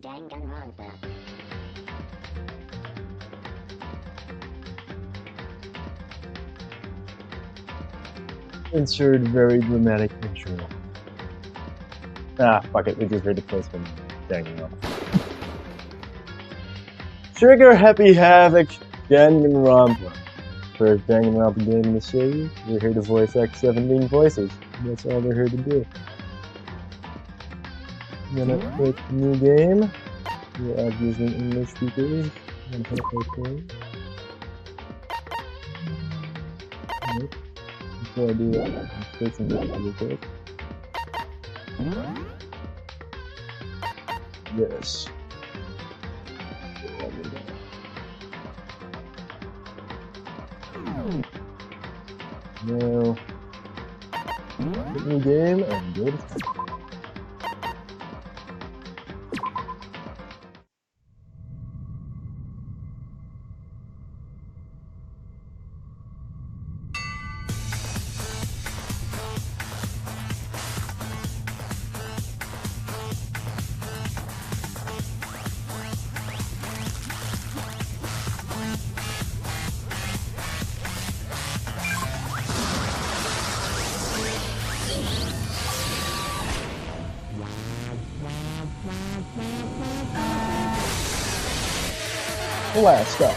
Danganronpa. Insert very dramatic intro. Ah, fuck it, we just read the place from Danganronpa. Trigger Happy Havoc, Danganronpa. First Danganronpa game in the series, we're here to voice act 17 voices. That's all we're here to do. I'm gonna click new game. We're obviously English speakers. I'm gonna click OK. Nope. Before I do that, I'm fixing this real quick. Yes. Now, hit new game and good. Blast up.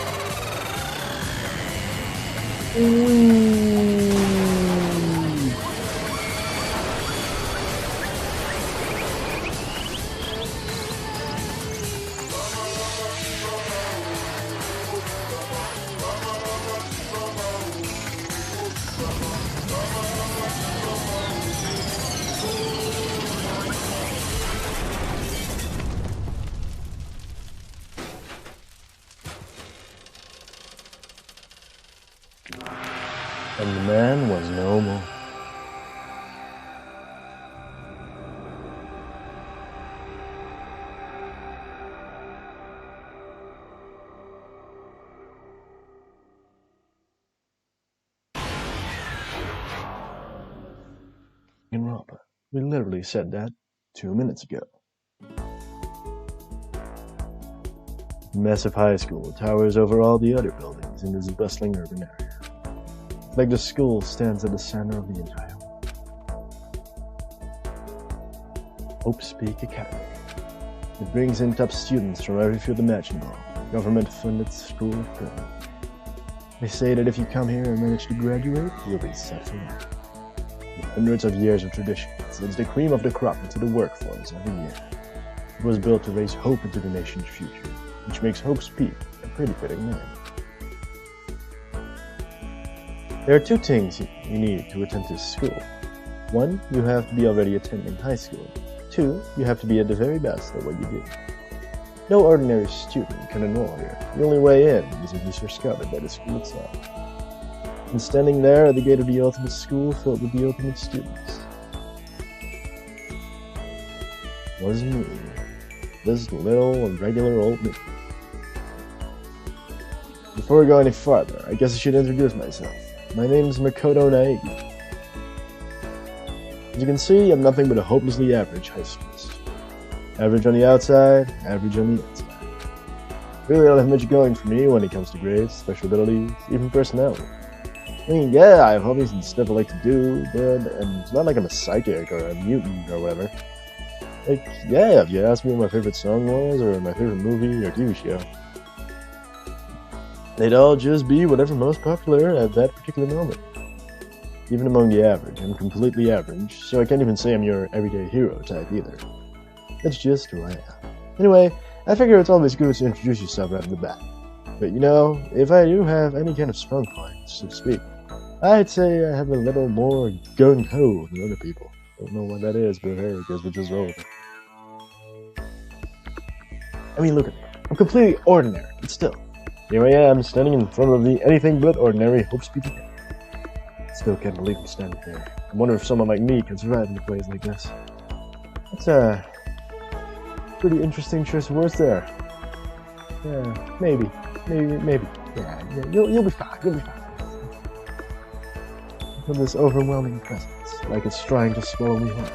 And the man was no more. Danganronpa. We literally said that 2 minutes ago. Massive high school towers over all the other buildings in this bustling urban area. Like the school stands at the center of the entire world. Hope's Peak Academy. It brings in top students from every field imaginable. Government-funded school of film. They say that if you come here and manage to graduate, you'll be set for life. With hundreds of years of tradition, it's the cream of the crop into the workforce every year. It was built to raise hope into the nation's future, which makes Hope's Peak a pretty fitting name. There are two things you need to attend this school. One, you have to be already attending high school. Two, you have to be at the very best at what you do. No ordinary student can enroll here. The only way in is if you're scouted by the school itself. And standing there at the gate of the ultimate school filled with the ultimate students was me. This little and regular old me. Before we go any farther, I guess I should introduce myself. My name is Makoto Naegi. As you can see, I'm nothing but a hopelessly average high schoolist. Average on the outside, average on the inside. Really don't have much going for me when it comes to grades, special abilities, even personality. I mean, yeah, I have hobbies and stuff I like to do, but it's not like I'm a psychic or a mutant or whatever. Like, yeah, if you asked me what my favorite song was, or my favorite movie or TV show, they'd all just be whatever most popular at that particular moment. Even among the average, I'm completely average, so I can't even say I'm your everyday hero type either. That's just who I am. Anyway, I figure it's always good to introduce yourself right off the bat. But you know, if I do have any kind of strong points, so to speak, I'd say I have a little more gung-ho than other people. Don't know what that is, but hey, I guess we'll just roll with it. I mean, look at me. I'm completely ordinary, but still. Here I am, standing in front of the anything but ordinary Hope's Peak Academy. Still can't believe I'm standing there. I wonder if someone like me can survive in a place like this. That's a pretty interesting choice of words there. Yeah, maybe. Yeah, you'll be fine, you'll be fine. From this overwhelming presence, like it's trying to swallow me whole.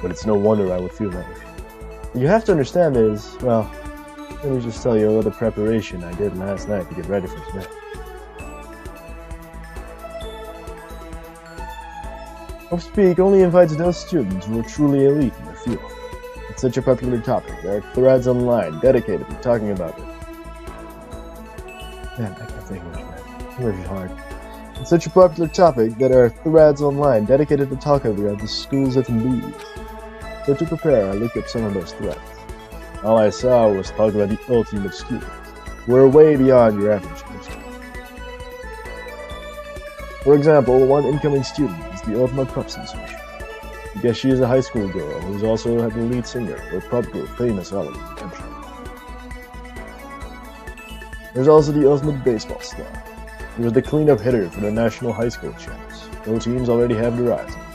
But it's no wonder I would feel that way. What you have to understand is, well, let me just tell you about the preparation I did last night to get ready for tonight. Speak only invites those students who are truly elite in their field. It's such a popular topic. There are threads online dedicated to talking about it. Man, I can't say English, man. English is hard. It's such a popular topic that there are threads online dedicated to talking about the schools that lead. So to prepare, I looked up some of those threads. All I saw was talk about the ultimate students, who are way beyond your average person. For example, one incoming student is the ultimate pop sensation. I guess she is a high school girl who's also the lead singer for a pop group famous all over the country. There's also the ultimate baseball star, who is the cleanup hitter for the national high school champs. Both teams already have their eyes on him.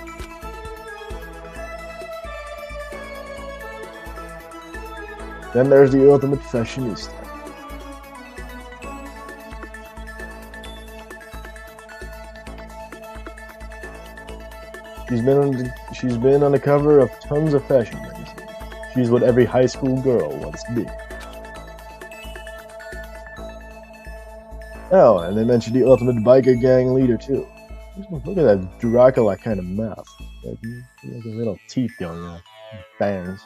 Then there's the ultimate fashionista. She's been on the cover of tons of fashion magazines. She's what every high school girl wants to be. Oh, and they mentioned the ultimate biker gang leader too. Look at that Dracula kind of mouth. Like a little teeth going on. Fangs.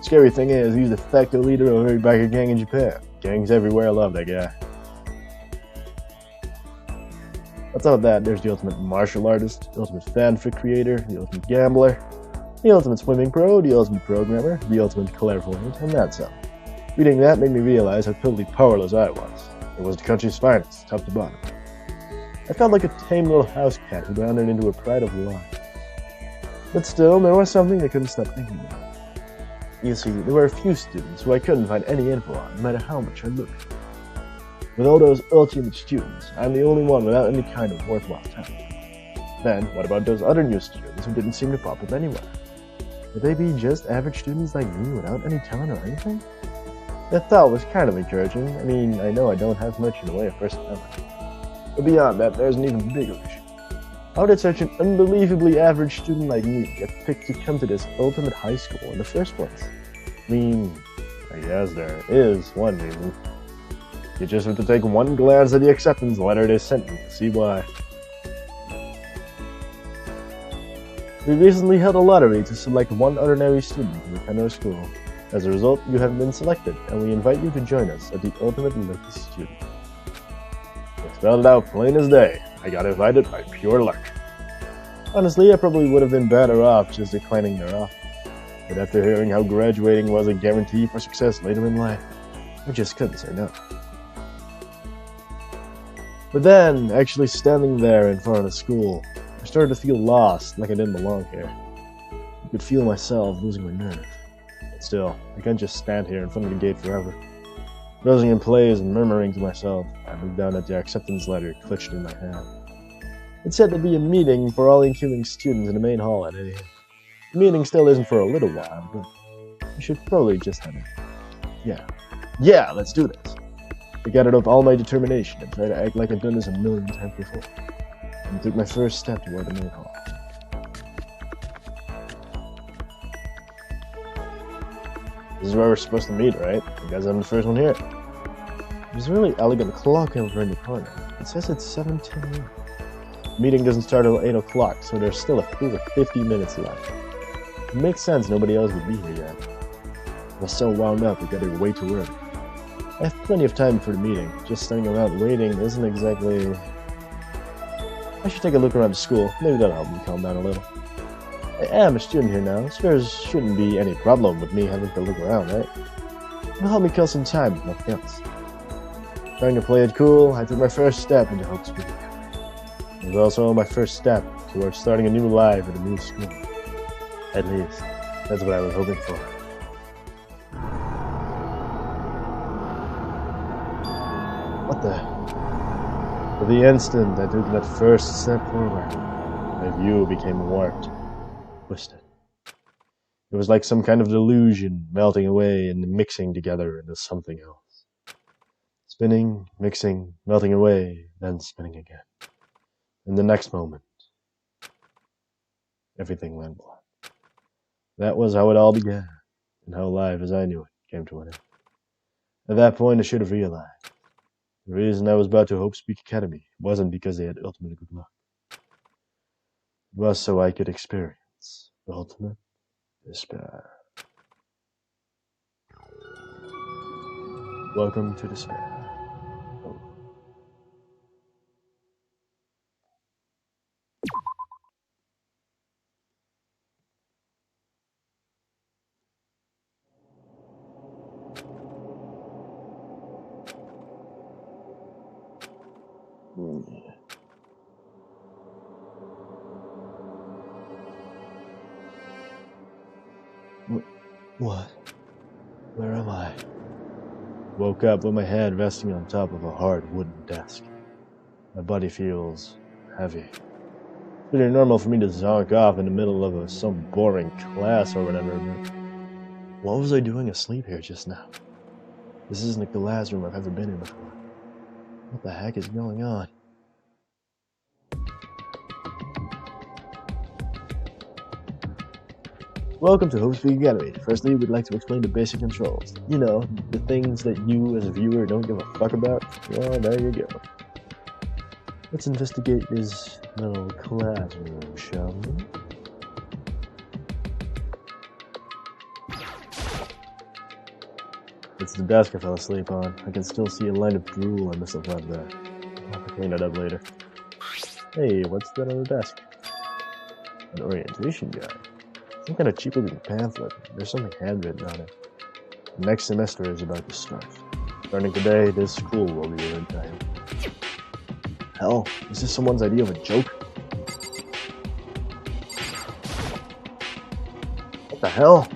Scary thing is, he's the de facto leader of every biker gang in Japan. Gangs everywhere love that guy. On top of that, there's the ultimate martial artist, the ultimate fanfic creator, the ultimate gambler, the ultimate swimming pro, the ultimate programmer, the ultimate clairvoyant, and that's all. Reading that made me realize how totally powerless I was. It was the country's finest, top to bottom. I felt like a tame little house cat who wandered into a pride of life. But still, there was something I couldn't stop thinking about. You see, there were a few students who I couldn't find any info on, no matter how much I looked. With all those ultimate students, I'm the only one without any kind of worthwhile talent. Then, what about those other new students who didn't seem to pop up anywhere? Would they be just average students like me without any talent or anything? That thought was kind of encouraging. I mean, I know I don't have much in the way of personality. But beyond that, there's an even bigger issue. How did such an unbelievably average student like me get picked to come to this ultimate high school in the first place? I mean, I guess there is one reason. You just have to take one glance at the acceptance letter they sent me to see why. We recently held a lottery to select one ordinary student to attend our school. As a result, you have been selected, and we invite you to join us at the ultimate lucky student. It spelled out plain as day. I got invited by pure luck. Honestly, I probably would have been better off just declining their offer. But after hearing how graduating was a guarantee for success later in life, I just couldn't say no. But then, actually standing there in front of the school, I started to feel lost, like I didn't belong here. I could feel myself losing my nerve. But still, I can't just stand here in front of the gate forever. Dozing in place and murmuring to myself, I looked down at the acceptance letter clutched in my hand. It said there'd be a meeting for all incoming students in the main hall at 8 a.m. The meeting still isn't for a little while, but we should probably just have it. Yeah, let's do this. I gathered up all my determination and tried to act like I've done this a million times before, and took my first step toward the main hall. This is where we're supposed to meet, right? I guess I'm the first one here. There's a really elegant clock over in the corner. It says it's 7:10 a.m. The meeting doesn't start until 8 o'clock, so there's still a full 50 minutes left. It makes sense nobody else would be here yet. I was so wound up, we got here way too early. I have plenty of time for the meeting. Just standing around waiting isn't exactly... I should take a look around the school. Maybe that'll help me calm down a little. I am a student here now, so there shouldn't be any problem with me having to look around, right? It'll help me kill some time, if nothing else. Trying to play it cool, I took my first step into hopes of it. It was also my first step towards starting a new life at a new school. At least, that's what I was hoping for. What the? For the instant I took that first step forward, my view became warped, twisted. It was like some kind of delusion melting away and mixing together into something else. Spinning, mixing, melting away, then spinning again. In the next moment, everything went black. That was how it all began. and how life as I knew it came to an end. At that point, I should have realized the reason I was brought to Hope Speak Academy wasn't because they had ultimate good luck. It was so I could experience ultimate despair. Welcome to despair. What? Where am I? Woke up with my head resting on top of a hard wooden desk. My body feels heavy. It's pretty normal for me to zonk off in the middle of some boring class or whatever, but what was I doing asleep here just now? This isn't a classroom I've ever been in before. What the heck is going on? Welcome to Hope Speak Academy. Firstly, we'd like to explain the basic controls. You know, the things that you as a viewer don't give a fuck about. Well, there you go. Let's investigate this little classroom, shall we? It's the desk I fell asleep on. I can still see a line of drool I must have left there. I'll have to clean it up later. Hey, what's that on the desk? An orientation guide. Some kind of cheap looking pamphlet. There's something handwritten on it. The next semester is about to start. Starting today, this school will be your entire. Hell, is this someone's idea of a joke? What the hell?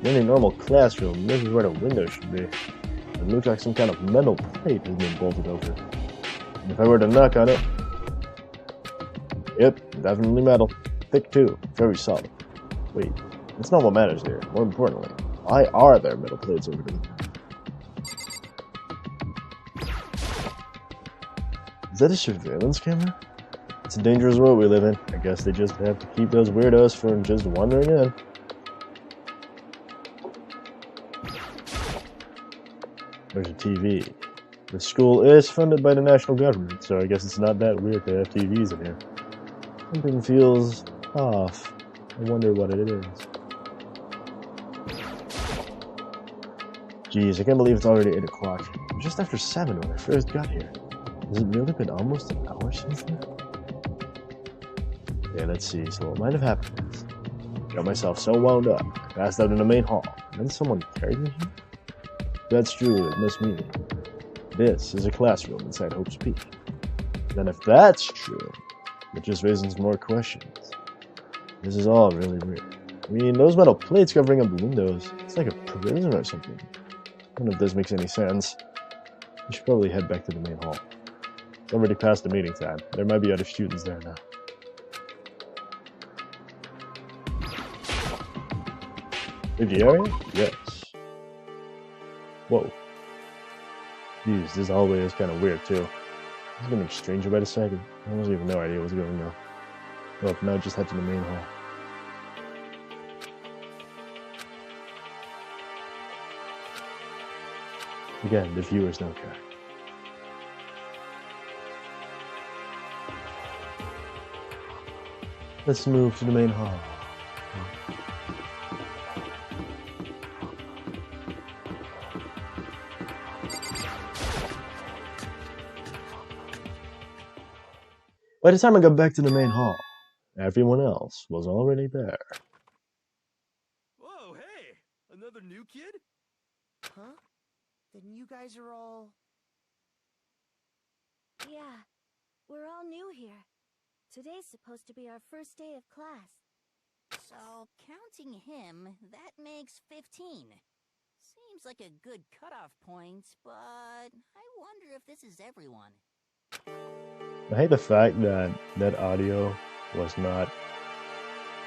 In any normal classroom, this is where the window should be. It looks like some kind of metal plate has been bolted over. And if I were to knock on it... Yep, definitely metal. Thick too, very solid. Wait, that's not what matters here. More importantly, why are there metal plates over there? Is that a surveillance camera? It's a dangerous world we live in. I guess they just have to keep those weirdos from just wandering in. There's a TV. The school is funded by the national government, so I guess it's not that weird to have TVs in here. Something feels off. I wonder what it is. Jeez, I can't believe it's already 8 o'clock. It was just after 7 when I first got here. Has it really been almost an hour since then? Okay, let's see. So what might have happened is, got myself so wound up, I passed out in the main hall, and then someone carried me here? If that's true, it must mean this is a classroom inside Hope's Peak. Then if that's true, it just raises more questions. This is all really weird. I mean, those metal plates covering up the windows, it's like a prison or something. None of this makes any sense. We should probably head back to the main hall. It's already past the meeting time. There might be other students there now. Did you hear it? Yes. Whoa. Jeez, this hallway is kind of weird too. It's getting stranger by the second. I don't even no idea what's going on. Well, now just head to the main hall. Again, the viewers don't care. Let's move to the main hall. By the time I got back to the main hall, everyone else was already there. Whoa, hey! Another new kid? Huh? Then you guys are all... Yeah, we're all new here. Today's supposed to be our first day of class. So, counting him, that makes 15. Seems like a good cutoff point, but I wonder if this is everyone. I hate the fact that that audio was not...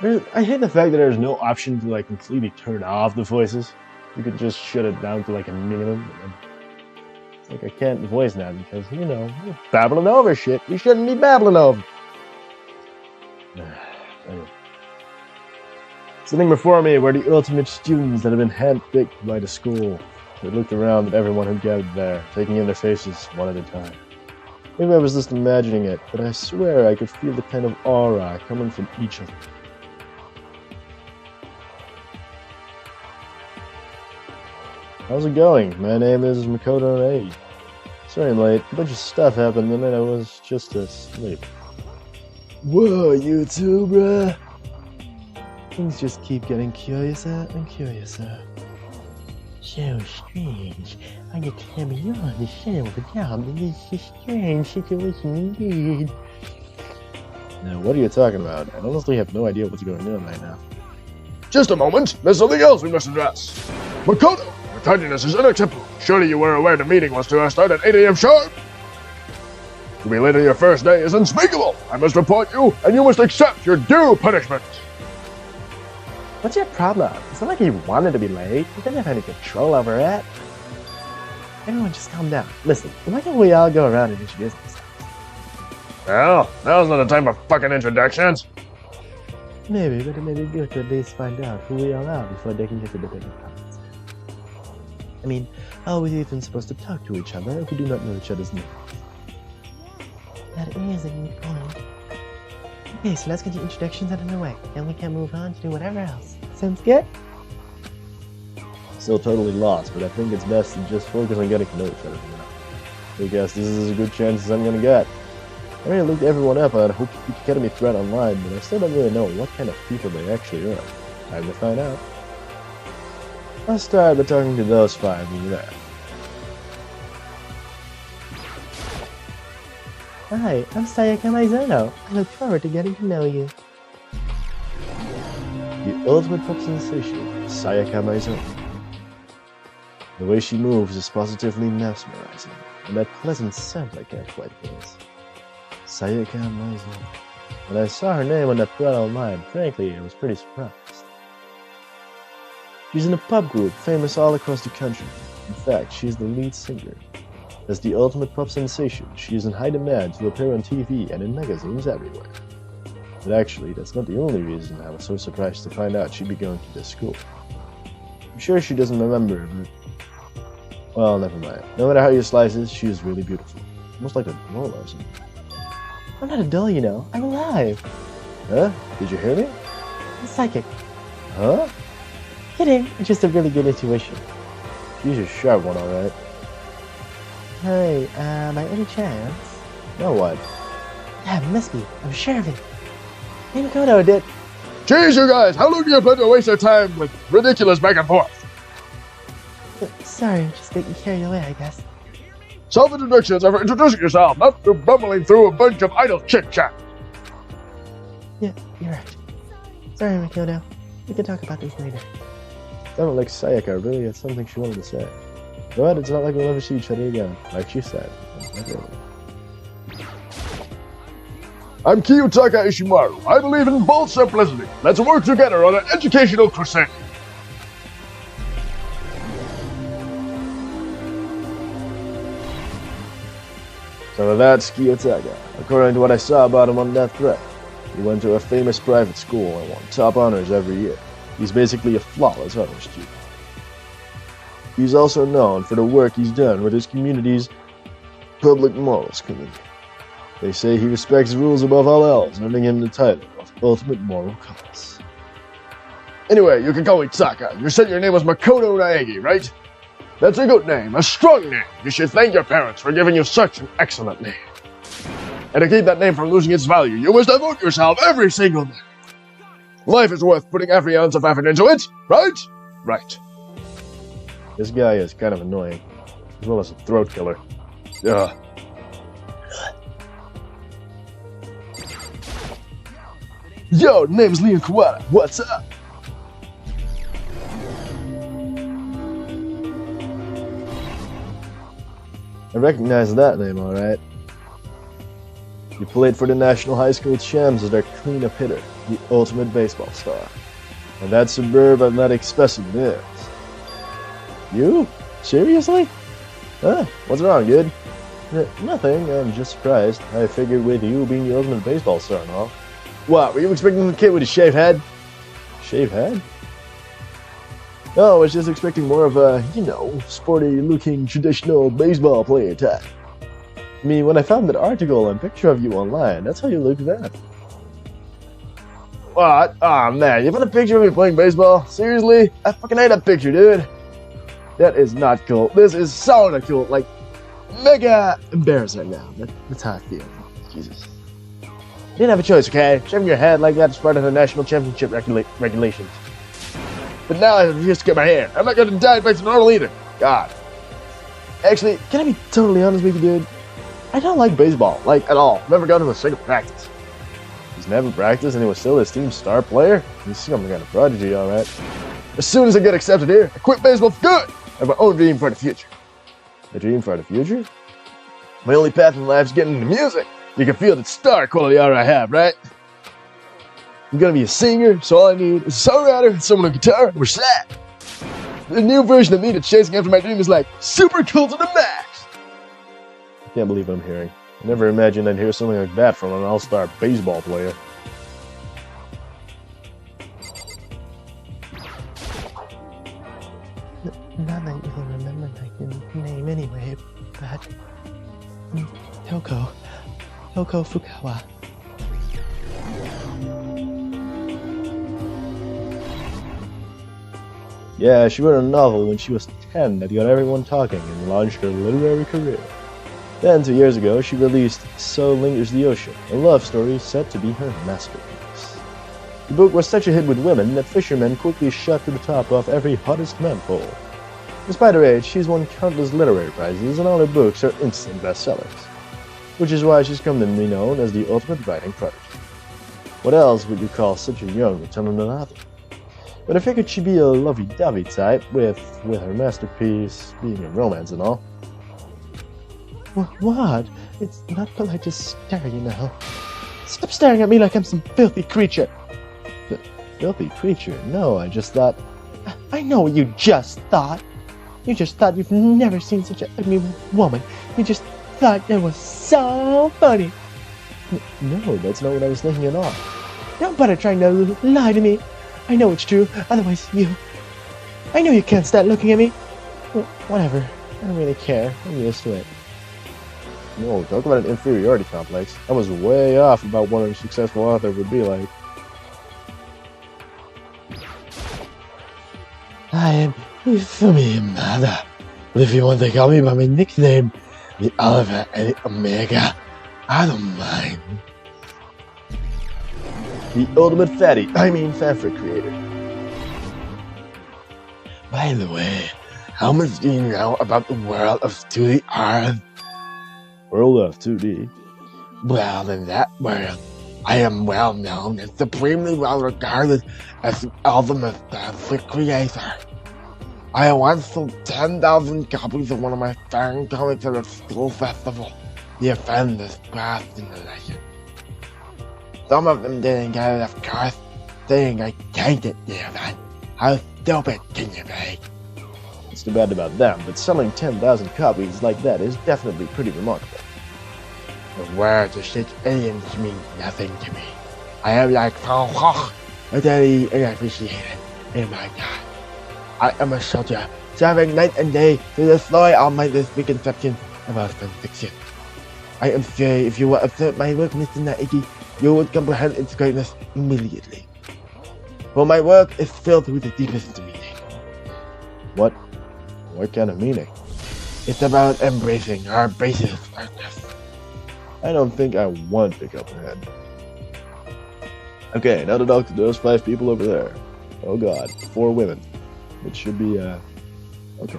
I hate the fact that there's no option to like completely turn off the voices. You could just shut it down to like a minimum. It's like I can't voice now because, you know, you're babbling over shit. You shouldn't be babbling over. Anyway. Sitting before me were the ultimate students that had been handpicked by the school. They looked around at everyone who gathered there, taking in their faces one at a time. Maybe I was just imagining it, but I swear I could feel the kind of aura coming from each of them. How's it going? My name is Makoto Naegi. Sorry I'm late. A bunch of stuff happened the night I was just asleep. Whoa, you too, bruh? Things just keep getting curiouser and curiouser. So strange. I get to have you on the show of a job, and this is a strange situation indeed. Now, what are you talking about? I honestly have no idea what's going on right now. Just a moment. There's something else we must address. Makoto, your tardiness is unacceptable. Surely you were aware the meeting was to start at 8 a.m. sharp? To be late on your first day is unspeakable. I must report you, and you must accept your due punishment. What's your problem? It's not like he wanted to be late. He doesn't have any control over it. Everyone just calm down. Listen, why don't we all go around and introduce ourselves? Well, now's not the time for fucking introductions. Maybe, but it may be good to at least find out who we all are before they can get to the bigger parts. I mean, how are we even supposed to talk to each other if we do not know each other's names? That is a good point. Okay, so let's get the introductions out of the way. Then we can move on to do whatever else. Sounds good? Still totally lost, but I think it's best to just focus on getting to know each other for now. I guess this is as good a chance as I'm gonna get. I already looked everyone up on Hope Academy thread online, but I still don't really know what kind of people they actually are. Time to find out. I'll start by talking to those five over there. Hi, I'm Sayaka Maizono. I look forward to getting to know you. The ultimate pop sensation, Sayaka Maizono. The way she moves is positively mesmerizing, and that pleasant scent I can't quite place. Sayaka Maizono. When I saw her name on that thread online, frankly, I was pretty surprised. She's in a pop group famous all across the country. In fact, she's the lead singer. As the ultimate pop sensation, she is in high demand to appear on TV and in magazines everywhere. But actually, that's not the only reason I was so surprised to find out she'd be going to this school. I'm sure she doesn't remember, but... well, never mind. No matter how you slice it, she is really beautiful. Almost like a doll or something. I'm not a doll, you know. I'm alive. Huh? Did you hear me? I'm psychic. Huh? Kidding. It's just a really good intuition. She's a sharp one, alright. Hey, by any chance? No what? Yeah, it must be. I'm sure of it. Hey, Makoto did. Jeez, you guys, how long do you plan to waste your time with ridiculous back and forth? Sorry, I'm just getting carried away, I guess. Self-introductions are for introducing yourself, not for bumbling through a bunch of idle chit-chat. Yeah, you're right. Sorry, Makoto. We can talk about this later. Sounded like Sayaka really had something she wanted to say. But it's not like we'll ever see each other again, like she said. I'm Kiyotaka Ishimaru. I believe in bold simplicity. Let's work together on an educational crusade. So that's Kiyotaka. According to what I saw about him on that thread, he went to a famous private school and won top honors every year. He's basically a flawless honor student. He's also known for the work he's done with his community's public morals committee. They say he respects rules above all else, earning him the title of Ultimate Moral Compass. Anyway, you can call me Taka. You said your name was Makoto Naegi, right? That's a good name, a strong name. You should thank your parents for giving you such an excellent name. And to keep that name from losing its value, you must devote yourself every single day. Life is worth putting every ounce of effort into it, right? Right. This guy is kind of annoying, as well as a throat killer. Yeah. Yo, name's Leon Kawada. What's up? I recognize that name, alright. You played for the National High School Champs as their cleanup hitter, the ultimate baseball star. And that superb athletic specimen is... you? Seriously? Huh? What's wrong, dude? Nothing, I'm just surprised. I figured with you being the ultimate baseball star and all. What, were you expecting the kid with a shaved head? Shave head? Oh, I was just expecting more of a, sporty-looking traditional baseball player type. I mean, when I found that article and picture of you online, that's how you look then. What? Aw, man, you found a picture of me playing baseball? Seriously? I fucking hate that picture, dude. That is not cool. This is so not cool. Like, mega embarrassing now. That's how I feel. Jesus. You didn't have a choice, okay? Shaving your head like that is part of the national championship regulations. But now I refuse to get my hair. I'm not going to dye it back to normal either. God. Actually, can I be totally honest with you, dude? I don't like baseball, like, at all. Never gone to a single practice. He's never practiced and he was still his team's star player? He's some kind of prodigy, alright. As soon as I get accepted here, I quit baseball for good! I have my own dream for the future. A dream for the future? My only path in life is getting into music. You can feel the star quality aura I have, right? I'm gonna be a singer, so all I need is a songwriter and someone on guitar, and we're set. The new version of me that's chasing after my dream is like super cool to the max. I can't believe what I'm hearing. I never imagined I'd hear something like that from an all-star baseball player. Not that you can remember my name anyway, but... Toko Fukawa. Yeah, she wrote a novel when she was 10 that got everyone talking and launched her literary career. Then, 2 years ago, she released So Lingers the Ocean, a love story said to be her masterpiece. The book was such a hit with women that fishermen quickly shot to the top of every hottest man poll. Despite her age, she's won countless literary prizes and all her books are instant bestsellers, which is why she's come to be known as the ultimate writing prodigy. What else would you call such a young and talented author? But I figured she'd be a lovey-dovey type, with her masterpiece being a romance and all. What? It's not polite to stare, you know. Stop staring at me like I'm some filthy creature. Filthy creature? No, I just thought... I know what you just thought. You just thought you've never seen such an ugly woman. You just thought it was so funny. No, that's not what I was thinking at all. Don't bother trying to lie to me. I know it's true, otherwise I know you can't stop looking at me. Whatever, I don't really care. I'm used to it. No, talk about an inferiority complex. I was way off about what a successful author would be like. I am Ifumi Yamada. But if you want to call me by my nickname, the Alpha and the Omega, I don't mind. The ultimate fanfic creator. By the way, how much do you know about the world of 2D art? World of 2D? Well, in that world, I am well known and supremely well regarded as the ultimate fanfic creator. I once sold 10,000 copies of one of my fan comics at a school festival. The offenders passed in the legend. Some of them didn't get it, of course, saying I hated the event. How stupid can you be? It's too bad about them, but selling 10,000 copies like that is definitely pretty remarkable. The words of such aliens mean nothing to me. I am like utterly unappreciated in my God. I am a soldier, serving night and day to destroy all my misconceptions about fanfiction. I am sure if you were to observe my work, Mr. Naegi, you would comprehend its greatness immediately. For my work is filled with the deepest meaning. What kind of meaning? It's about embracing our basis darkness. I don't think I want to comprehend. Okay, now to talk to those 5 people over there. Oh god, 4 women. It should be, okay.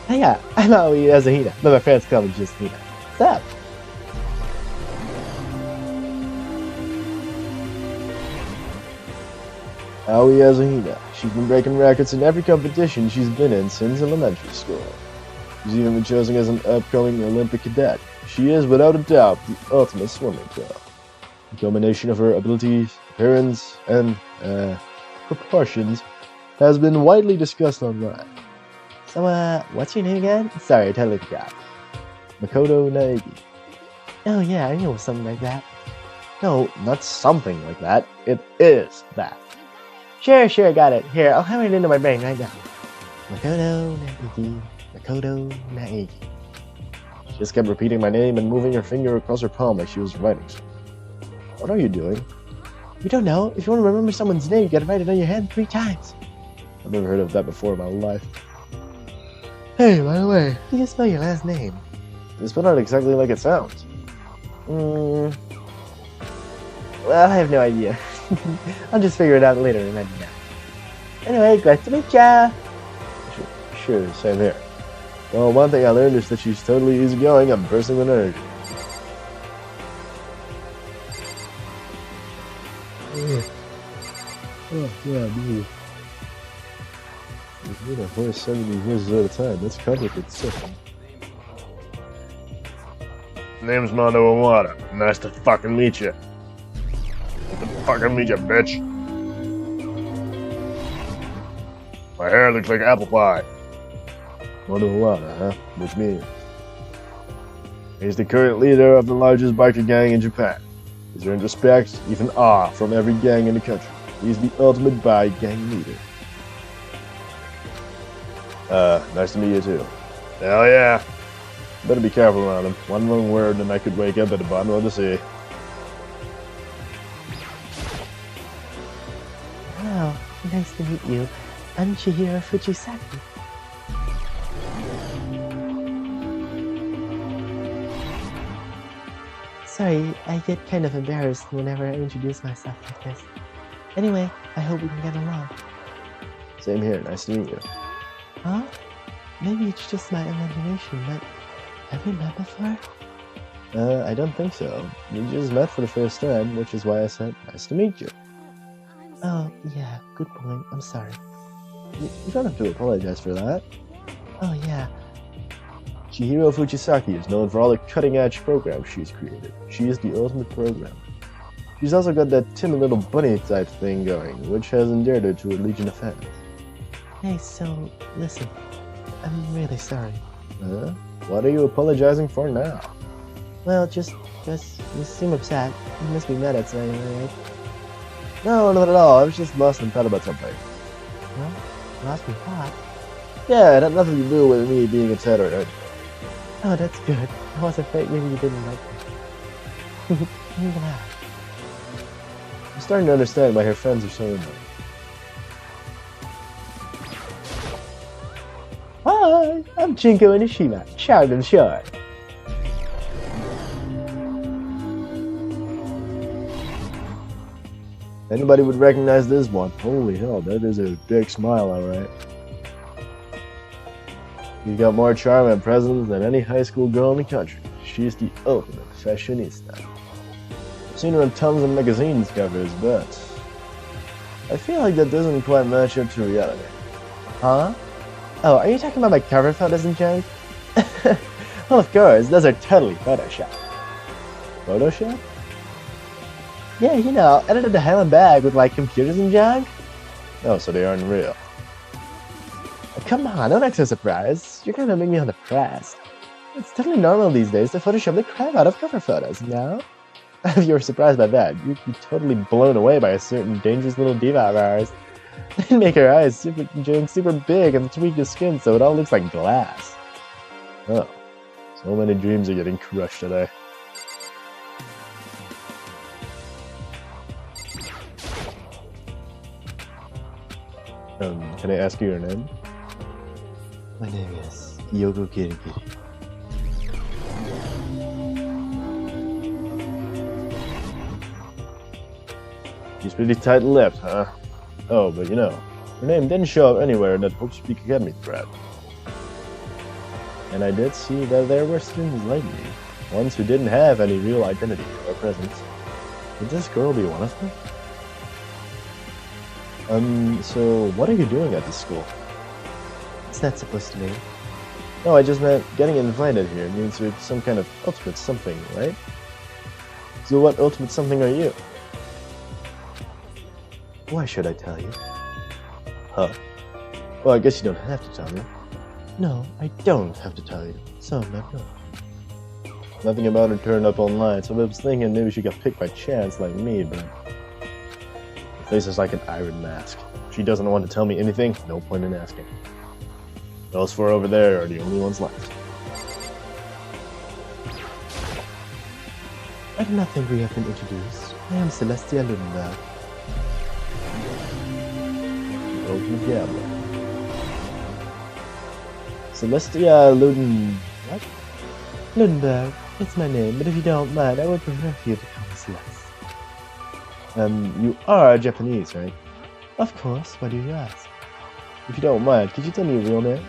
Hiya, I'm Aoi Azahina, but my friends call me just Hina. What's up? Aoi Azahina. She's been breaking records in every competition she's been in since elementary school. She's even been chosen as an upcoming Olympic cadet. She is, without a doubt, the ultimate swimming pro. The combination of her abilities, appearance, and, proportions has been widely discussed online. So, what's your name again? Sorry, I totally forgot. Makoto Naegi. Oh yeah, I know something like that. No, not something like that. It is that. Sure, got it. Here, I'll hammer it into my brain right now. Makoto Naegi, Makoto Naegi. She just kept repeating my name and moving her finger across her palm like she was writing something. What are you doing? You don't know? If you want to remember someone's name, you gotta write it on your hand 3 times. I've never heard of that before in my life. Hey, by the way, how do you spell your last name? You spell it exactly like it sounds. Well, I have no idea. I'll just figure it out later and let you know. Anyway, glad to meet ya! Sure, same here. Well, one thing I learned is that she's totally easygoing and bursting with energy. Oh, yeah, dude. You've made a horse 70 horses at a time. That's complicated stuff. Name's Mondo Iwata. Nice to fucking meet you. Nice to fucking meet you, bitch. My hair looks like apple pie. Mondo Iwata, huh? Which means? He's the current leader of the largest biker gang in Japan. He's earned respect, even awe, from every gang in the country. He's the ultimate bike gang leader. Nice to meet you too. Hell yeah. Better be careful around him. One wrong word and I could wake up at the bottom of the sea. Wow, nice to meet you. I'm Chihiro Fujisaki. Sorry, I get kind of embarrassed whenever I introduce myself like this. Anyway, I hope we can get along. Same here, nice to meet you. Huh? Maybe it's just my imagination, but have we met before? I don't think so. We just met for the first time, which is why I said, nice to meet you. Oh, yeah, good point. I'm sorry. You don't have to apologize for that. Oh, yeah. Chihiro Fujisaki is known for all the cutting-edge programs she's created. She is the ultimate programmer. She's also got that timid little bunny type thing going, which has endeared her to a legion of fans. Hey, so, listen. I'm really sorry. Huh? What are you apologizing for now? Well, just because you seem upset. You must be mad at something, right? No, not at all. I was just lost in thought about something. Well, lost in thought? Yeah, it had nothing to do with me being upset or anything. Oh, that's good. I was afraid maybe you didn't like me. I'm glad. I'm starting to understand why her friends are so annoying. Hi, I'm Jinko Inishima, short and short. Anybody would recognize this one. Holy hell, that is a big smile, alright. She's got more charm and presence than any high school girl in the country. She's the ultimate fashionista. I've seen her on tons of magazines covers, but I feel like that doesn't quite match up to reality. Huh? Oh, are you talking about my cover photos and junk? Well, of course, those are totally Photoshop. Photoshop? Yeah, you know, edited the hell and back with like computers and junk. Oh, so they aren't real. Oh, come on, don't act so surprised. You're gonna make me on the press. It's totally normal these days to Photoshop the crap out of cover photos, you know? If you were surprised by that, you'd be totally blown away by a certain dangerous little diva of ours. They'd make her eyes super big and tweak the skin so it all looks like glass. Oh, so many dreams are getting crushed today. Can I ask you your name? My name is Yoko Kirikiri. She's pretty tight-lipped, huh? Oh, but you know, her name didn't show up anywhere in that Hope Speak Academy thread. And I did see that there were students like me, ones who didn't have any real identity or presence. Would this girl be one of them? So what are you doing at this school? It's not supposed to be. No, I just meant getting invited here means you're some kind of ultimate something, right? So what ultimate something are you? Why should I tell you? Huh? Well, I guess you don't have to tell me. No, I don't have to tell you, so I'm not going. Nothing about her turned up online, so I was thinking maybe she got picked by chance like me, but... Her face is like an iron mask. If she doesn't want to tell me anything, no point in asking. Those four over there are the only ones left. I do not think we have been introduced. I am Celestia Lundenberg. The ultimate gambler. Celestia Luden... What? Lundenberg, it's my name, but if you don't mind, I would prefer you to call me Celeste. You are Japanese, right? Of course, why do you ask? If you don't mind, could you tell me your real name?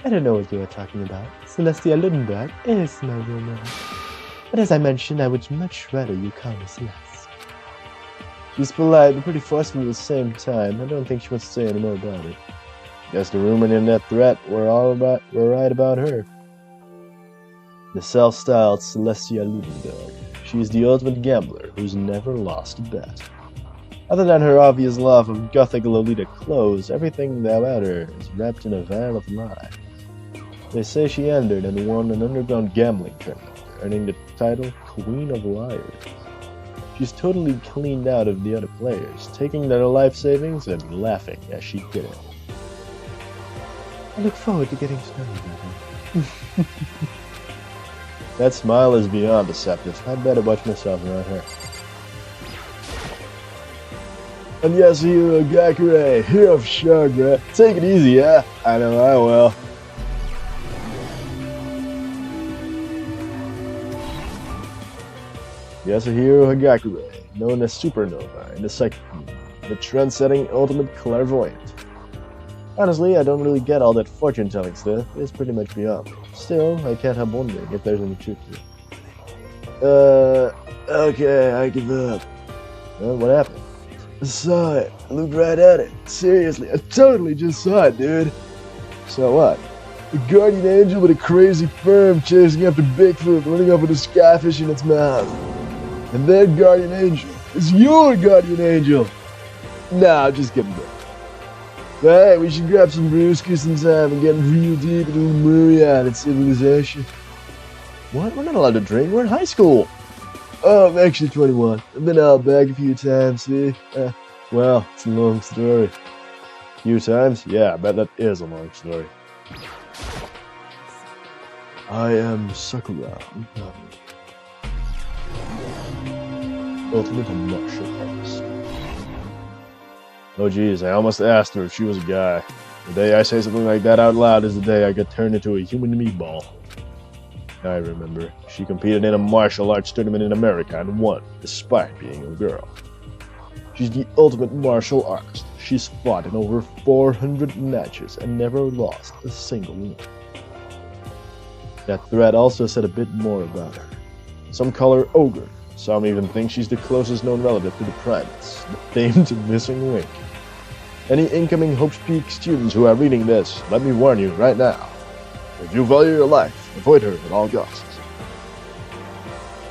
I don't know what you are talking about. Celestia Lundenberg is my real name. But as I mentioned, I would much rather you call me Celeste. She's polite, but pretty forceful at the same time. I don't think she wants to say any more about it. Guess the rumor and that threat were right about her. The self-styled Celestia Lundenberg. She's the ultimate gambler who's never lost a bet. Other than her obvious love of gothic Lolita clothes, everything about her is wrapped in a veil of lie. They say she entered and won an underground gambling tournament, earning the title Queen of Liars. She's totally cleaned out of the other players, taking their life savings and laughing as she did it. I look forward to getting to know you better. That smile is beyond deceptive. I'd better watch myself around her. And yes, you, Gakure, hero of Shardra. Take it easy, yeah? I know I will. Yasuhiro Hagakure, known as Supernova in the Psychic Community, the trend-setting ultimate clairvoyant. Honestly, I don't really get all that fortune-telling stuff. It's pretty much beyond me. Still, I can't help wondering if there's any truth to it. Okay, I give up. Well, what happened? I saw it. I looked right at it. Seriously, I totally just saw it, dude. So what? A guardian angel with a crazy perm chasing after Bigfoot, running up with a skyfish in its mouth. And that guardian angel is your guardian angel. Nah, I'm just kidding, bro. But hey, we should grab some brewskis sometime and get real deep into Murian and civilization. What? We're not allowed to drink. We're in high school. Oh, I'm actually 21. I've been out back a few times, see? Well, it's a long story. A few times? Yeah, I bet that is a long story. I am Sakura Utami. Ultimate martial artist. Oh geez, I almost asked her if she was a guy. The day I say something like that out loud is the day I get turned into a human meatball. I remember. She competed in a martial arts tournament in America and won, despite being a girl. She's the ultimate martial artist. She's fought in over 400 matches and never lost a single one. That thread also said a bit more about her. Some call her Ogre. Some even think she's the closest known relative to the primates, the famed missing link. Any incoming Hope's Peak students who are reading this, let me warn you right now. If you value your life, avoid her at all costs.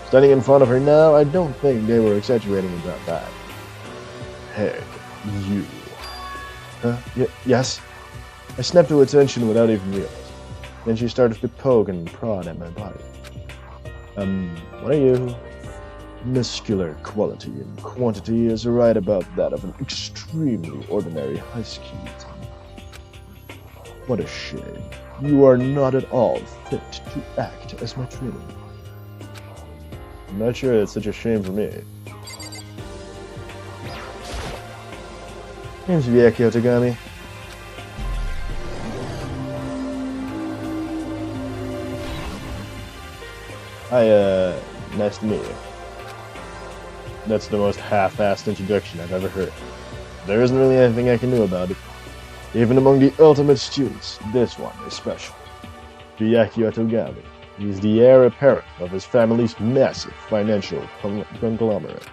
Standing in front of her now, I don't think they were exaggerating about that. Hey, you. Yes? I snapped to attention without even realizing. Then she started to poke and prod at my body. What are you? Muscular quality and quantity is right about that of an extremely ordinary high school team. What a shame. You are not at all fit to act as my trainer. I'm not sure it's such a shame for me. Name's Ryakyo Tagami. Hi, nice to meet you. That's the most half-assed introduction I've ever heard. There isn't really anything I can do about it. Even among the ultimate students, this one is special. Ryakyo Tagami. He's the heir apparent of his family's massive financial conglomerate.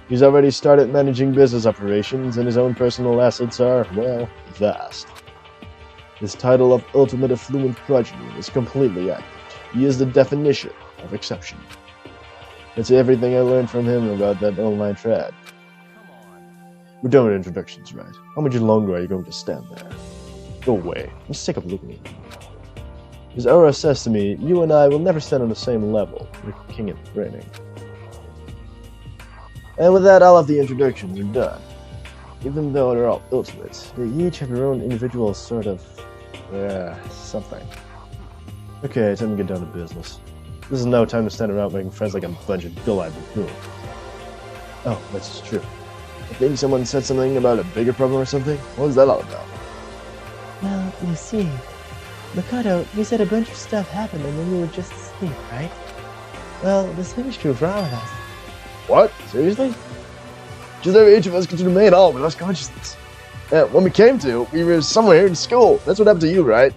He's already started managing business operations, and his own personal assets are, well, vast. His title of Ultimate Affluent Progeny is completely accurate. He is the definition of exception. That's everything I learned from him about that online trad. We're done with introductions, right? How much longer are you going to stand there? Go away. I'm sick of looking at you. As Aura says to me, you and I will never stand on the same level. We're king and reigning. And with that, all of the introductions are done. Even though they're all ultimates, they each have their own individual sort of... something. Okay, time to get down to business. This is no time to stand around making friends like a bunch of dull-eyed buffoons. Oh, that's true. I think someone said something about a bigger problem or something. What was that all about? Well, you see, Makoto, you said a bunch of stuff happened and then you were just asleep, right? Well, the same is true for all of us. What? Seriously? Just every each of us could have made all with lost consciousness. When we came to, we were somewhere in school. That's what happened to you, right?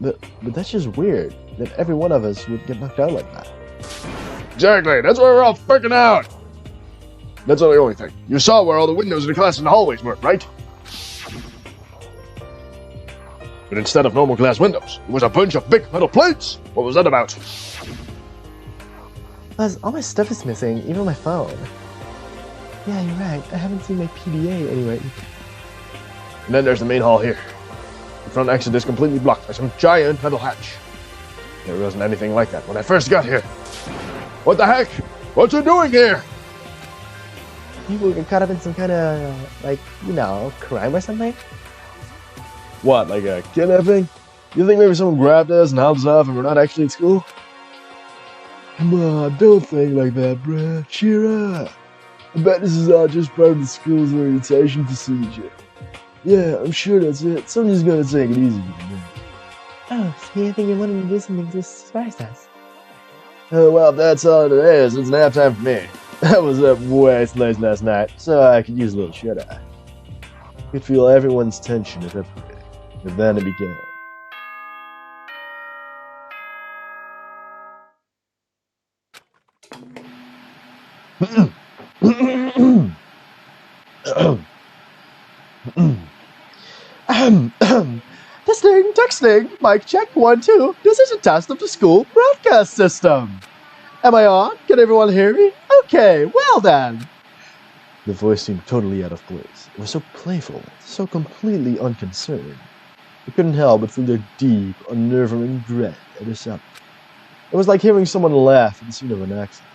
But that's just weird, that every one of us would get knocked out like that. Exactly, that's why we're all freaking out. That's not the only thing. You saw where all the windows in the class and the hallways were, right? But instead of normal glass windows, it was a bunch of big metal plates. What was that about? Plus, all my stuff is missing, even my phone. Yeah, you're right. I haven't seen my PDA anywhere. And then there's the main hall here. The front exit is completely blocked by some giant metal hatch. There wasn't anything like that when I first got here. What the heck? What you doing here? People get caught up in some kind of, like, you know, crime or something? What, like a kidnapping? You think maybe someone grabbed us and held us off and we're not actually in school? Come on, don't think like that, bruh. Cheer up. I bet this is all just part of the school's orientation procedure. Yeah, I'm sure that's it. Someone's gonna take it easy with me. Oh, so you think you're wanting to do something to surprise us? Oh, well, if that's all it is, it's nap time for me. I was up way too late last night, so I could use a little shut-eye. I could feel everyone's tension evaporating, and then it began. Testing, mic check, 1, 2. This is a test of the school broadcast system. Am I on? Can everyone hear me? Okay, well then. The voice seemed totally out of place. It was so playful, so completely unconcerned. I couldn't help but feel their deep, unnerving dread at his up. It was like hearing someone laugh at the scene of an accident.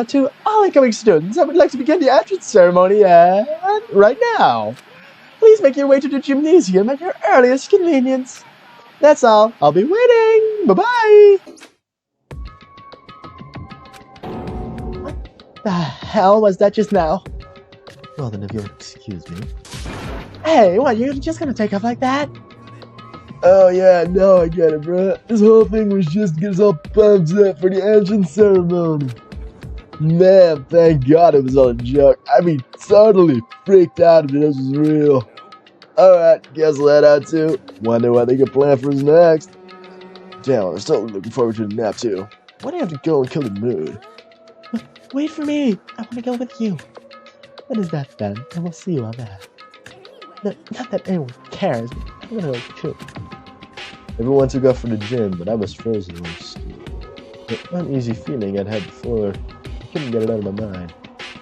To all incoming students, I would like to begin the entrance ceremony right now. Please make your way to the gymnasium at your earliest convenience. That's all. I'll be waiting. Bye-bye. What the hell was that just now? Well then, if you'll excuse me. Hey, what, you're just gonna take off like that? Oh yeah, no, I get it, bro. This whole thing was just to get us all pumped up for the entrance ceremony. Man, thank God it was all a joke. I mean, totally freaked out if this was real. Alright, guess we'll head out too. Wonder what they got planned for us next. Damn, I'm still looking forward to the nap too. Why do you have to go and kill the mood? Wait for me! I want to go with you. What is that then? I will see you on that. Not that anyone cares, but I'm gonna go too. Everyone took off for the gym, but I was frozen like steel. The uneasy feeling I'd had before, I couldn't get it out of my mind,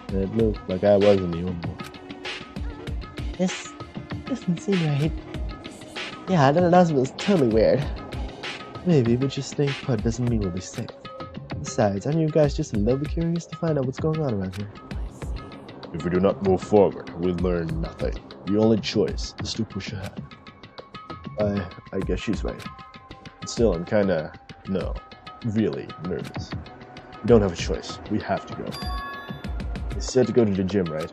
and it looked like I wasn't the only one. This doesn't seem right. Yeah, that announcement was totally weird. Maybe, but just staying put doesn't mean we'll be safe. Besides, aren't you guys just a little bit curious to find out what's going on around here? If we do not move forward, we'll learn nothing. The only choice is to push ahead. I guess she's right. But still, I'm kinda, really nervous. We don't have a choice. We have to go. You said to go to the gym, right?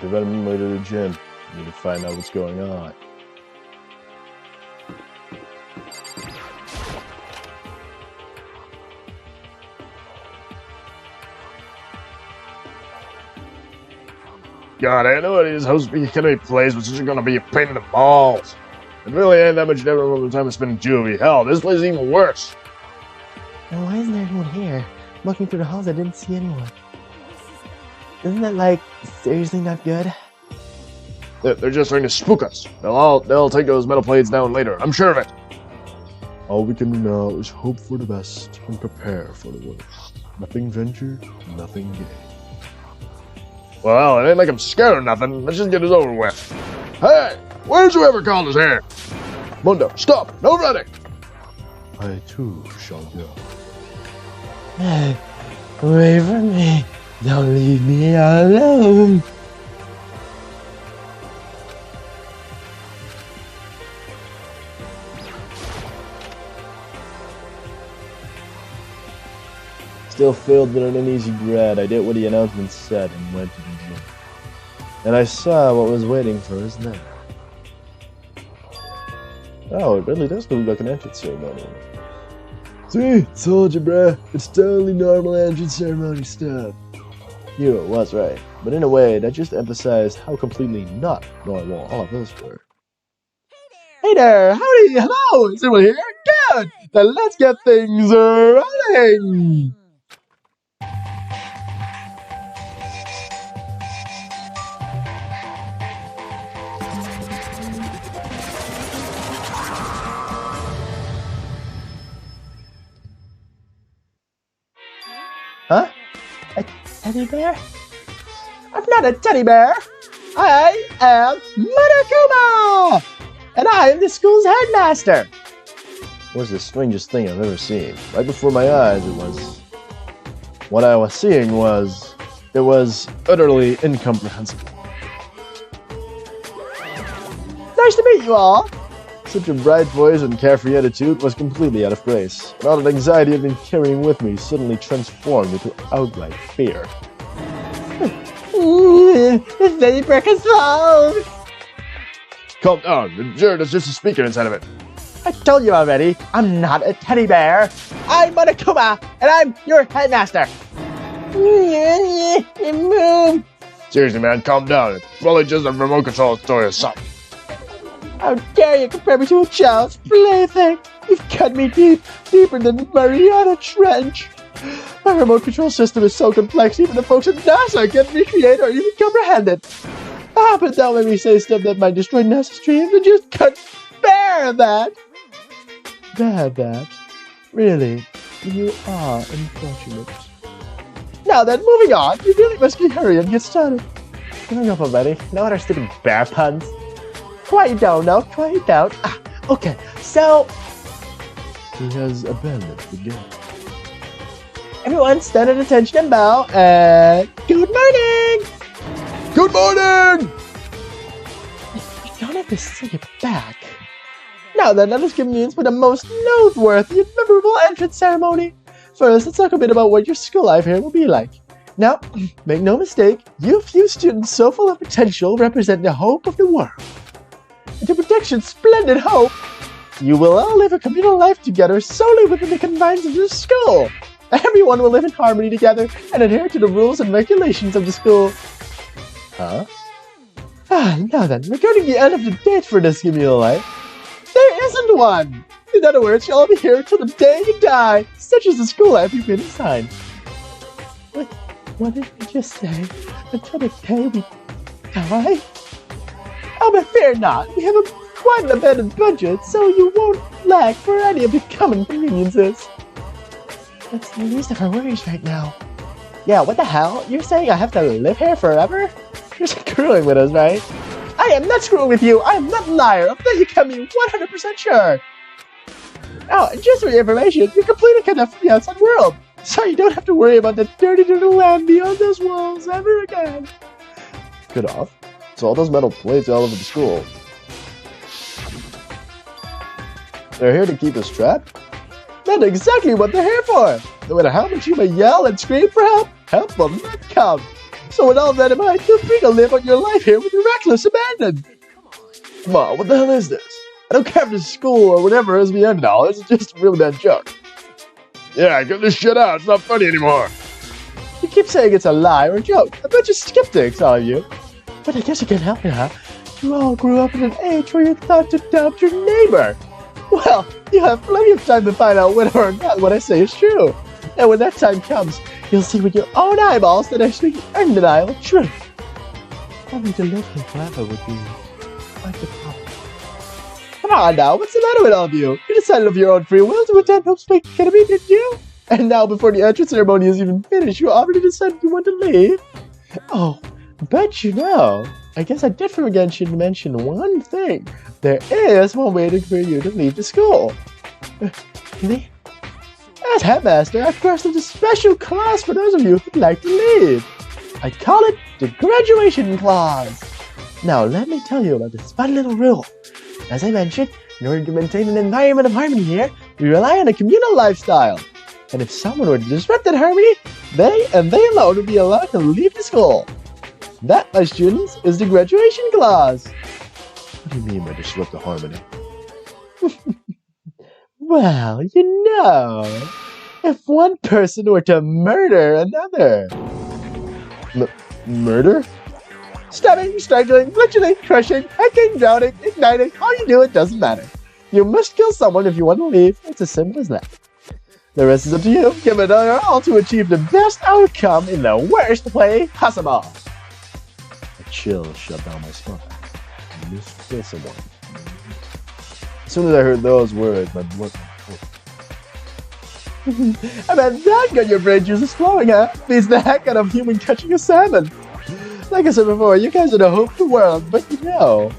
Development way to the gym. Need to find out what's going on. God, I know it is supposed to be a academy place, but it's just gonna be a pain in the balls. It really ain't that much different from the time I spent in juvie. Hell, this place is even worse. Now, why isn't everyone here? Walking through the halls, I didn't see anyone. Isn't that, like, seriously not good? They're just trying to spook us. They'll take those metal plates down later. I'm sure of it. All we can do now is hope for the best and prepare for the worst. Nothing ventured, nothing gained. Well, it ain't like I'm scared of nothing. Let's just get this over with. Hey, where'd you ever call us here? Mundo, stop! No running! I too shall go. Away from me. Don't leave me alone. Still filled with an uneasy dread, I did what the announcement said and went to the gym. And I saw what was waiting for us there. Oh, it really does look like an entrance ceremony. See, told you, bruh. It's totally normal entrance ceremony stuff. Hero was right, but in a way, that just emphasized how completely not normal all of us were. Hey there, howdy, hello, is everyone here? Good, then let's get things rolling. Huh? A teddy bear? I'm not a teddy bear. I am Monokuma! And I am the school's headmaster. It was the strangest thing I've ever seen. Right before my eyes, it was... What I was seeing was... It was utterly incomprehensible. Nice to meet you all. Such a bright voice and carefree attitude was completely out of place, and all the anxiety I've been carrying with me suddenly transformed into outright fear. The teddy bear is solved. Calm down. Sure, there's just a speaker inside of it. I told you already, I'm not a teddy bear. I'm Monokuma, and I'm your headmaster. Move. Seriously, man, calm down. It's probably just a remote control toy or something. How dare you compare me to a child's plaything? You've cut me deeper than the Mariana Trench. My remote control system is so complex, even the folks at NASA can't recreate or even comprehend it. But don't make me say stuff that might destroy NASA's dreams and just can't bear that. Bear that? Really? You are unfortunate. Now then, moving on. You really must get hurry and get started. Going up already? No other stupid bear puns? Quiet down now, quiet down. Okay, so... He has abandoned the game. Everyone stand at attention and bow, and... Good morning! Good morning! You don't have to say it back. Now then, let us commence with the most noteworthy and memorable entrance ceremony. First, let's talk a bit about what your school life here will be like. Now, make no mistake, you few students so full of potential represent the hope of the world. And to protect your splendid hope, you will all live a communal life together solely within the confines of the school. Everyone will live in harmony together and adhere to the rules and regulations of the school. Huh? Now then, regarding the end of the date for this communal life, there isn't one! In other words, you'll all be here till the day you die, such is the school life you've been assigned. What did you just say? Until the day we die? Oh, but fear not, we have quite an abundant budget, so you won't lack for any of the common conveniences. That's the least of our worries right now. Yeah, what the hell? You're saying I have to live here forever? You're screwing with us, right? I am not screwing with you! I am not a liar! Of that you can be 100% sure! Oh, and just for your information, you're completely cut off from the outside world, so you don't have to worry about the dirty little land beyond those walls ever again. Cut off? So all those metal plates all over the school. They're here to keep us trapped? That's exactly what they're here for! No matter how much you may yell and scream for help, help will not come. So with all that in mind, feel free to live on your life here with reckless abandon. Come on, what the hell is this? I don't care if this school or whatever is the end all. It's just a really bad joke. Yeah, get this shit out. It's not funny anymore. You keep saying it's a lie or a joke. I bet you're skeptics, all of you. But I guess you can't help it, huh? You all grew up in an age where you thought to doubt your neighbor. Well, you have plenty of time to find out whether or not what I say is true. And when that time comes, you'll see with your own eyeballs that I speak undeniable truth. Having to live in forever would be quite the problem. Come on now, what's the matter with all of you? You decided of your own free will to attend Hope Spike Academy, didn't you? And now, before the entrance ceremony is even finished, you already decided you want to leave? Oh, but you know, I guess I did forget to mention one thing. There is one waiting for you to leave the school. Really? As headmaster, of course, there's a special clause for those of you who'd like to leave. I call it the graduation clause. Now, let me tell you about this fun little rule. As I mentioned, in order to maintain an environment of harmony here, we rely on a communal lifestyle. And if someone were to disrupt that harmony, they and they alone would be allowed to leave the school. That, my students, is the graduation clause. What do you mean by disrupt the harmony? Well, you know, if one person were to murder another. Murder? Stabbing, strangling, literally crushing, hacking, drowning, igniting, all you do, it doesn't matter. You must kill someone if you want to leave. It's as simple as that. The rest is up to you. Give it your all to achieve the best outcome in the worst way possible. A chill shut down my spine. I must kill someone. As soon as I heard those words, my blood went cold. I bet that got your brain juices flowing, huh? Beats the heck out of human catching a salmon. Like I said before, you guys are the hope of the world, but you know,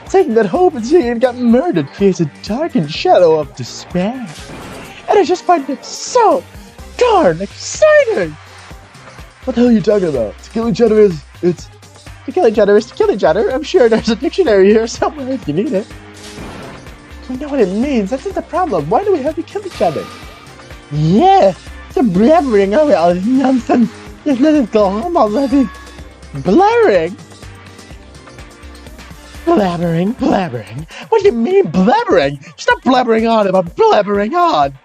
taking that hope and seeing it got murdered creates a darkened shadow of despair. And I just find it so darn exciting! What the hell are you talking about? To kill each other is... it's... To kill each other is to kill each other. I'm sure there's a dictionary here somewhere if you need it. We know what it means. That's not the problem. Why do we have to kill each other? Yeah, it's a blabbering of all this nonsense. Just let it go home already. Blabbering? Blabbering? What do you mean blabbering? Stop blabbering on about blabbering on.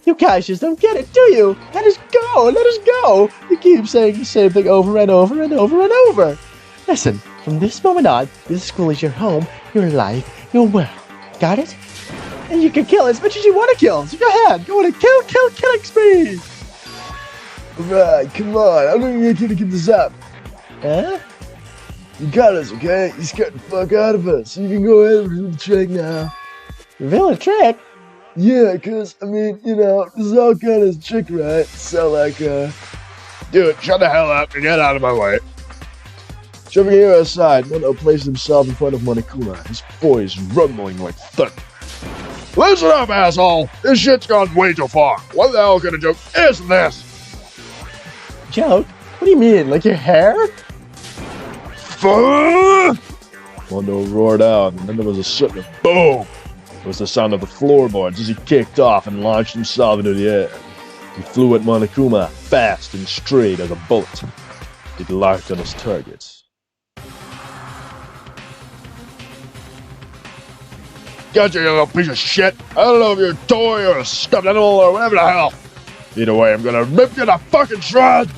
You guys just don't get it, do you? Let us go. You keep saying the same thing over and over and over and over. Listen, from this moment on, this school is your home, your life, your world. Got it? And you can kill as much as you want to kill. So go ahead, go on a killing spree. Alright, come on. How long are you gonna keep this up? Huh? You got us, okay? You scared the fuck out of us. You can go ahead and do the trick now. Reveal a trick? Yeah, cause, I mean, you know, this is all kind of trick, right? So, like, Dude, shut the hell up and get out of my way. Shoving Hero aside, Mono placed himself in front of Monokuma, his voice rumbling like thunder. Listen up, asshole! This shit's gone way too far. What the hell kind of joke is this? Joke? What do you mean, like your hair? Fuck! Mondo roared out, and then there was a sudden boom. It was the sound of the floorboards as he kicked off and launched himself into the air. He flew at Monokuma, fast and straight as a bullet. It locked on his target. Gotcha, you little piece of shit. I don't know if you're a toy or a stuffed animal or whatever the hell. Either way, I'm gonna rip you to fucking shreds!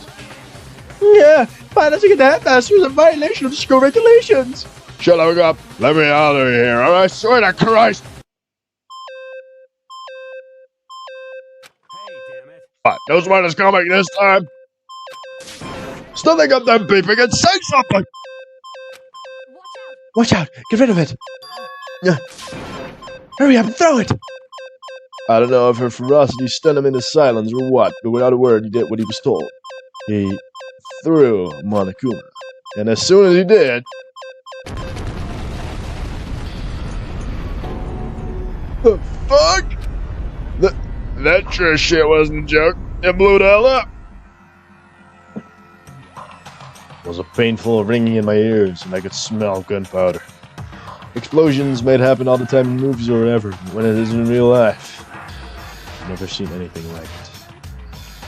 Yeah, financing a headmaster is a violation of school regulations. Shut up. Let me out of here, or I swear to Christ! Hey, damn it. What, no smartest comic this time? Still think I'm done beeping and say something! Watch out, get rid of it. Hurry up and throw it. I don't know if her ferocity stunned him into silence or what, but without a word, he did what he was told. He threw Monokuma. And as soon as he did... The fuck? That sure shit wasn't a joke. It blew the hell up. There was a painful ringing in my ears, and I could smell gunpowder. Explosions might happen all the time in movies or whatever, but when it is in real life, I've never seen anything like it.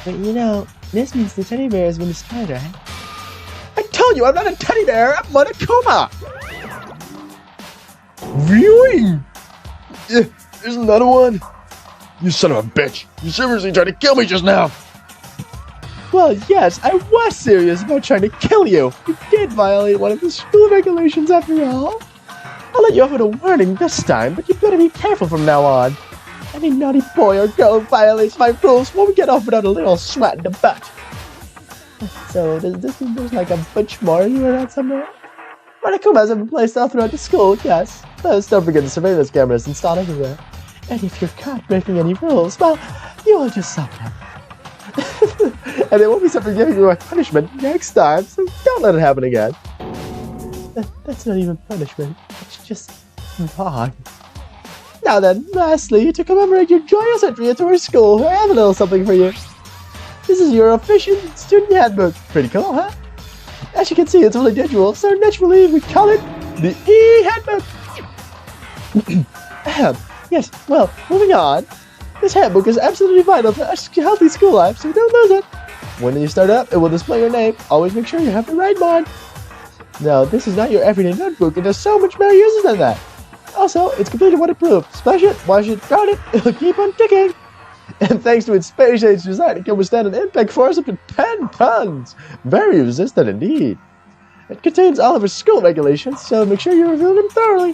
But you know, this means the teddy bear has been destroyed, right? I told you I'm not a teddy bear, I'm Monokuma! Really? Yeah, there's another one? You son of a bitch. You seriously tried to kill me just now. Well, yes, I was serious about trying to kill you. You did violate one of the school regulations after all. I'll let you off with a warning this time, but you better be careful from now on. Any naughty boy or girl who violates my rules won't get off without a little sweat in the butt. So, does this mean there's like a bunch more of you around somewhere? Monokumas have been placed all throughout the school, yes. Plus, don't forget the surveillance cameras installed everywhere. And if you're caught breaking any rules, well, you will just suffer. And it won't be something giving you a punishment next time, so don't let it happen again. That's not even punishment. It's just wrong. Now then, lastly, to commemorate your joyous entry into our school, I have a little something for you. This is your official student handbook. Pretty cool, huh? As you can see, it's really digital, so naturally we call it the e-handbook. Yes, well, moving on. This handbook is absolutely vital to a healthy school life, so don't lose it. When you start up, it will display your name. Always make sure you have the right one. Now, this is not your everyday notebook. It has so much more uses than that. Also, it's completely waterproof. Splash it, wash it, drown it, it'll keep on ticking. And thanks to its space-age design, it can withstand an impact force up to 10 tons. Very resistant indeed. It contains all of our school regulations, so make sure you review them thoroughly.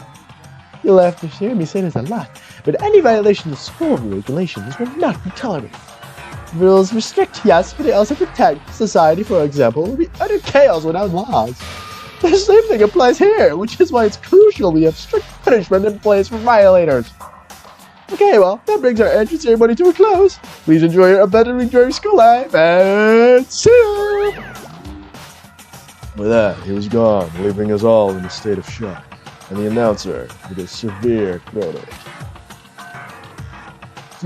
You'll have to hear me say this a lot, but any violation of school regulations will not be tolerated. Rules restrict, yes, but they also protect. Society, for example, will be utter chaos without laws. The same thing applies here, which is why it's crucial we have strict punishment in place for violators. Okay, well, that brings our entrance ceremony to a close. Please enjoy your abundantly enjoy your school life, and see you! With that, he was gone, leaving us all in a state of shock, and the announcer with a severe throat ache.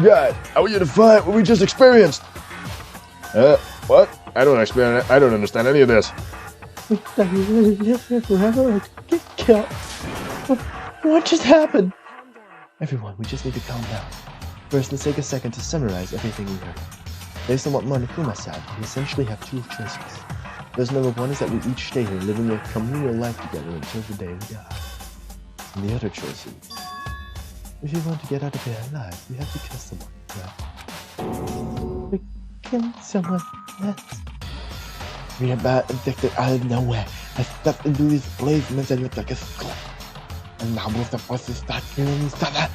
God, I want you to find what we just experienced. What? I don't understand any of this. We thought we really live here forever or get killed. What just happened? Everyone, we just need to calm down. First, let's take a second to summarize everything we heard. Based on what Monokuma said, we essentially have two choices. Choice number one is that we each stay here, living a communal life together until the day we die. And the other choice is, if you want to get out of here alive, you have to kill someone, right? Kill someone, yes. We are bad addicted out of nowhere. I stepped into this place meant to look like a skull. And now both of us start killing each other.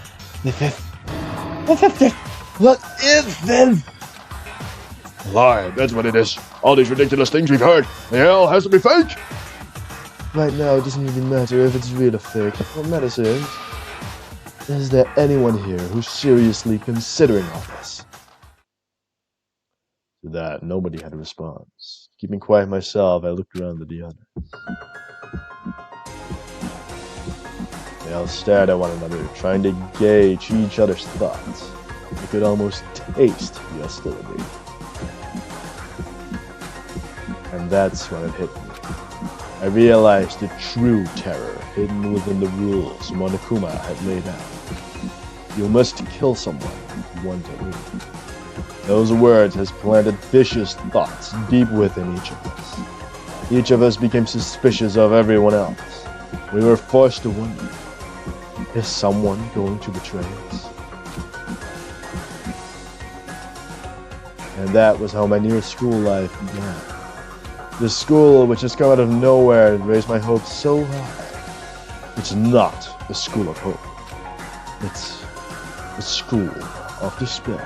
What is this? Lie, that's what it is. All these ridiculous things we've heard. The hell has to be fake. Right now, it doesn't even matter if it's real or fake. What matters is there anyone here who's seriously considering all this? To that, nobody had a response. Keeping quiet myself, I looked around at the others. They all stared at one another, trying to gauge each other's thoughts. I could almost taste the hostility. And that's when it hit me. I realized the true terror hidden within the rules Monokuma had laid out. You must kill someone if you want to live. Those words has planted vicious thoughts deep within each of us. Each of us became suspicious of everyone else. We were forced to wonder, is someone going to betray us? And that was how my near school life began. The school which has come out of nowhere and raised my hopes so high. It's not a school of hope. It's a school of despair.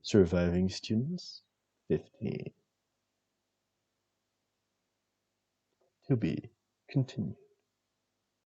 Surviving students, 15. To be continued.